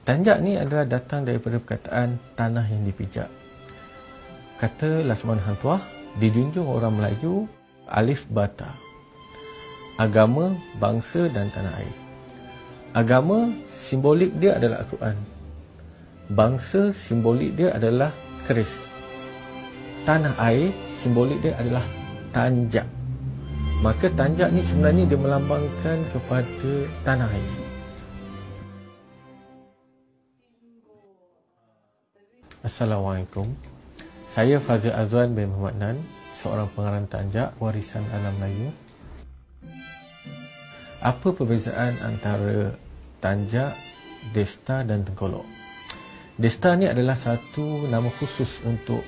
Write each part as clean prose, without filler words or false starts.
Tanjak ni adalah datang daripada perkataan tanah yang dipijak. Kata Laksamana Hang Tuah, dijunjung orang Melayu, alif bata. Agama, bangsa dan tanah air. Agama, simbolik dia adalah Al-Quran. Bangsa, simbolik dia adalah keris. Tanah air, simbolik dia adalah tanjak. Maka tanjak ni sebenarnya dia melambangkan kepada tanah air. Assalamualaikum. Saya Fazil Azwan bin Muhammad Nan, seorang pengarang tanjak warisan alam Melayu. Apa perbezaan antara tanjak, desta dan tengkolok? Desta ni adalah satu nama khusus untuk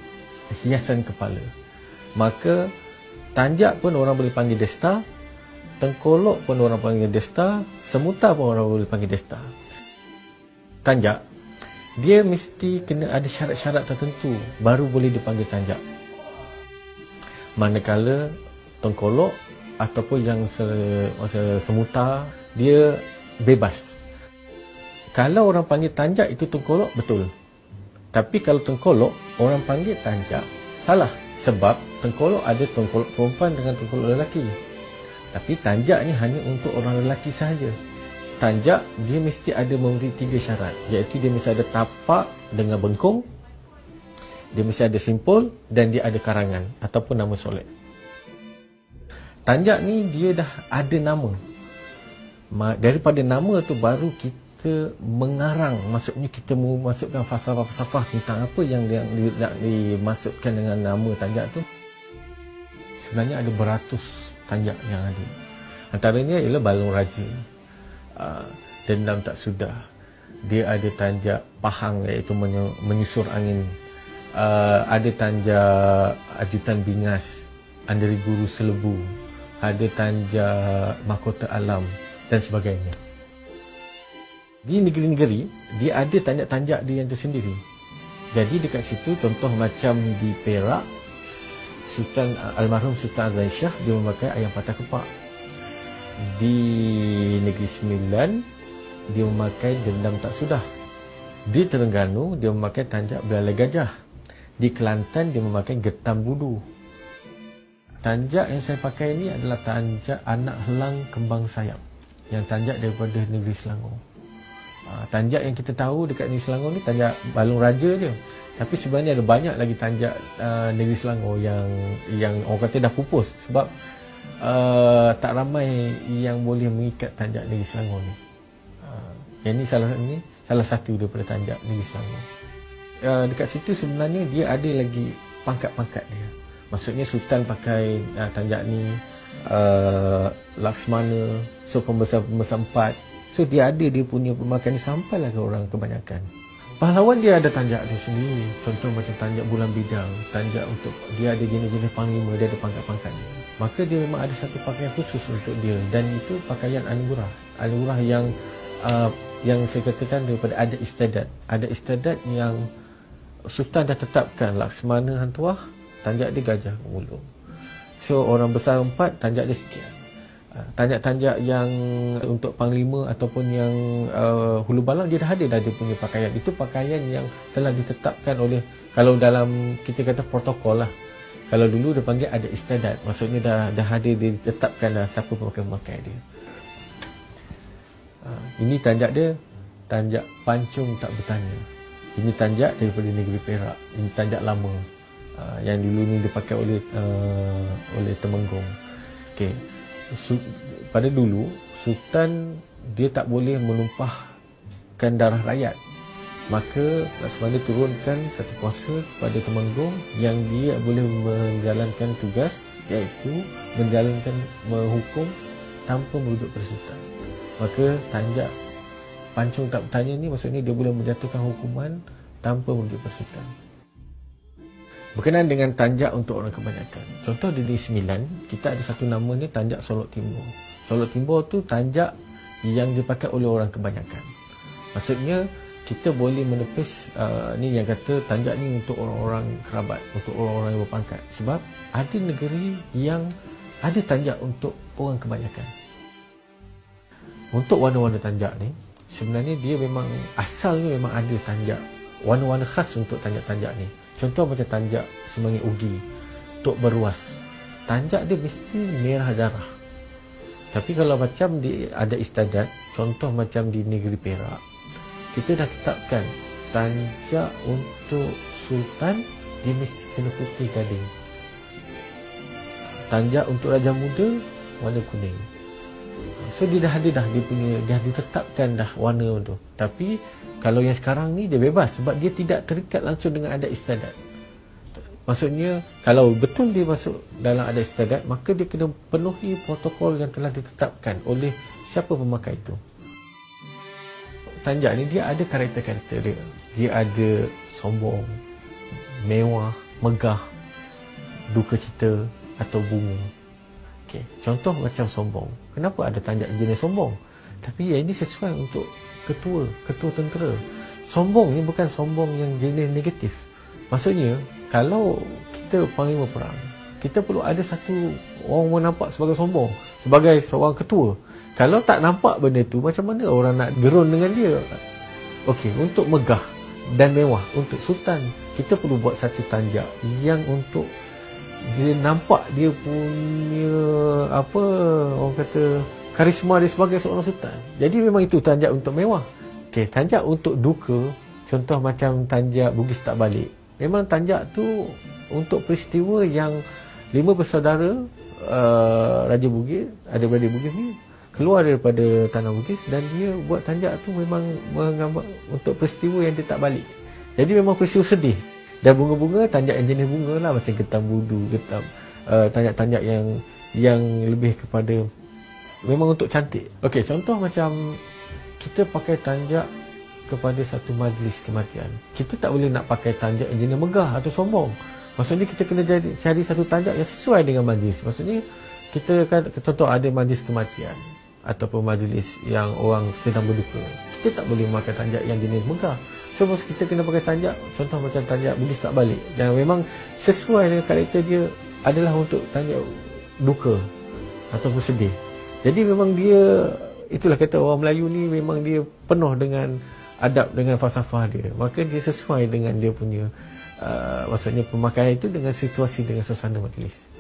hiasan kepala. Maka tanjak pun orang boleh panggil desta, tengkolok pun orang panggil desta, semuta pun orang boleh panggil desta. Tanjak, dia mesti kena ada syarat-syarat tertentu baru boleh dipanggil tanjak. Manakala tengkolok ataupun yang semuta, dia bebas. Kalau orang panggil tanjak itu tengkolok, betul. Tapi kalau tengkolok orang panggil tanjak, salah. Sebab tengkolok ada tengkolok perempuan dengan tengkolok lelaki. Tapi tanjak ni hanya untuk orang lelaki sahaja. Tanjak, dia mesti ada memberi 3 syarat, iaitu dia mesti ada tapak dengan bengkung, dia mesti ada simpul dan dia ada karangan ataupun nama solek. Tanjak ni dia dah ada nama. Daripada nama tu baru kita mengarang, maksudnya kita memasukkan falsafah-falsafah tentang apa yang nak dimasukkan dengan nama tanjak tu. Sebenarnya ada beratus tanjak yang ada. Antaranya ialah Balung Raja, Dendam Tak Sudah. Dia ada tanjak Pahang, iaitu menyusur angin. Ada tanjak Ajutan Bingas, Anderi Guru Selebu. Ada tanjak Mahkota Alam dan sebagainya. Di negeri-negeri, dia ada tanjak-tanjak dia yang tersendiri. Jadi dekat situ, contoh macam di Perak, almarhum Sultan Azlan Shah, dia memakai ayam patah kepak. Di Negeri Sembilan, dia memakai Dendam Tak Sudah. Di Terengganu, dia memakai tanjak Belalai Gajah. Di Kelantan, dia memakai Getam Budu. Tanjak yang saya pakai ini adalah tanjak Anak Helang Kembang Sayap, yang tanjak daripada negeri Selangor. Tanjak yang kita tahu dekat negeri Selangor ni tanjak Balung Raja je. Tapi sebenarnya ada banyak lagi tanjak negeri Selangor yang orang kata dah pupus. Sebab tak ramai yang boleh mengikat tanjak negeri Selangor ni. Yang ni salah satu daripada tanjak negeri Selangor. Dekat situ sebenarnya dia ada lagi pangkat-pangkat dia. Maksudnya Sultan pakai tanjak ni, Laksamana, so pembesar-pembesar 4. So dia ada dia punya pemakan sampailah ke orang kebanyakan. Pahlawan dia ada tanjak dia sendiri. Contoh macam tanjak Bulan Bidang, tanjak untuk dia ada jenis-jenis panglima, dia ada pangkat-pangkat dia. Maka dia memang ada satu pakaian khusus untuk dia, dan itu pakaian anugerah. Anugerah yang saya katakan daripada ada istiadat. Ada istiadat yang Sultan dah tetapkan. Laksamana Hang Tuah, tanjak dia Gajah Wulung. So orang besar 4, tanjak dia sekian. Tanjak-tanjak yang untuk panglima ataupun yang hulu balang, dia dah ada dia punya pakaian. Itu pakaian yang telah ditetapkan oleh, kalau dalam kita kata protokol lah. Kalau dulu dia panggil ada istiadat, maksudnya dah ada dia ditetapkan dah siapa pemakai dia. Ini tanjak dia, tanjak Pancung Tak Bertanya. Ini tanjak daripada negeri Perak. Ini tanjak lama, yang dulu ni dipakai oleh Temenggung. Okey. Pada dulu, Sultan dia tak boleh menumpahkan darah rakyat. Maka Laksamana turunkan satu kuasa kepada Temenggung yang dia boleh menjalankan tugas, iaitu menghukum tanpa merujuk pada Sultan. Maka tanjak Pancung Tak Bertanya ni maksudnya dia boleh menjatuhkan hukuman tanpa merujuk pada Sultan. Berkenaan dengan tanjak untuk orang kebanyakan. Contoh di Negeri Sembilan, kita ada satu nama ni tanjak Solok Timur. Solok Timur tu tanjak yang dipakai oleh orang kebanyakan. Maksudnya kita boleh menepis ni yang kata tanjak ni untuk orang-orang kerabat, untuk orang-orang yang berpangkat. Sebab ada negeri yang ada tanjak untuk orang kebanyakan. Untuk warna-warna tanjak ni, sebenarnya dia memang asalnya memang ada tanjak, warna-warna khas untuk tanjak-tanjak ni. Contoh macam tanjak Semangit Ugi, Tok Berwas, tanjak dia mesti merah darah. Tapi kalau macam ada istiadat, contoh macam di negeri Perak, kita dah tetapkan tanjak untuk Sultan dia mesti kena putih gading. Tanjak untuk Raja Muda warna kuning. So dia dah ada dia ditetapkan dah warna tu. Tapi kalau yang sekarang ni dia bebas sebab dia tidak terikat langsung dengan adat istiadat. Maksudnya kalau betul dia masuk dalam adat istiadat, maka dia kena penuhi protokol yang telah ditetapkan oleh siapa pemakai itu. Tanjak ni dia ada karakter-karakter dia. Dia ada sombong, mewah, megah, duka cita atau bunga. Okay. Contoh macam sombong. Kenapa ada tanjak jenis sombong? Tapi yang ini sesuai untuk ketua tentera. Sombong ni bukan sombong yang jenis negatif. Maksudnya, kalau kita panglima perang, kita perlu ada satu orang nampak sebagai sombong, sebagai seorang ketua. Kalau tak nampak benda tu, macam mana orang nak gerun dengan dia? Okey, untuk megah dan mewah, untuk sultan, kita perlu buat satu tanjak yang untuk dia nampak dia punya orang kata karisma dia sebagai seorang sultan. Jadi memang itu tanjak untuk mewah. Okey, tanjak untuk duka, contoh macam tanjak Bugis Tak Balik. Memang tanjak tu untuk peristiwa yang 5 bersaudara Raja Bugis, adik-beradik Bugis ni keluar daripada tanah Bugis, dan dia buat tanjak tu memang menggambar untuk peristiwa yang dia tak balik. Jadi memang peristiwa sedih. Dan bunga-bunga, tanjak yang jenis bunga lah, macam getam budu, tanjak-tanjak yang lebih kepada memang untuk cantik. Okey, contoh macam kita pakai tanjak kepada satu majlis kematian. Kita tak boleh nak pakai tanjak yang jenis megah atau sombong. Maksudnya kita kena cari satu tanjak yang sesuai dengan majlis. Maksudnya kita kan contoh ada majlis kematian ataupun majlis yang orang sedang berduka. Kita tak boleh memakai tanjak yang jenis megah. So kita kena pakai tanjak, contoh macam tanjak Bugis Tak Balik, yang memang sesuai dengan karakter dia adalah untuk tanjak duka ataupun sedih. Jadi memang dia, itulah kata orang Melayu ni memang dia penuh dengan adab, dengan falsafah dia. Maka dia sesuai dengan dia punya maksudnya pemakaian itu dengan situasi, dengan suasana majlis.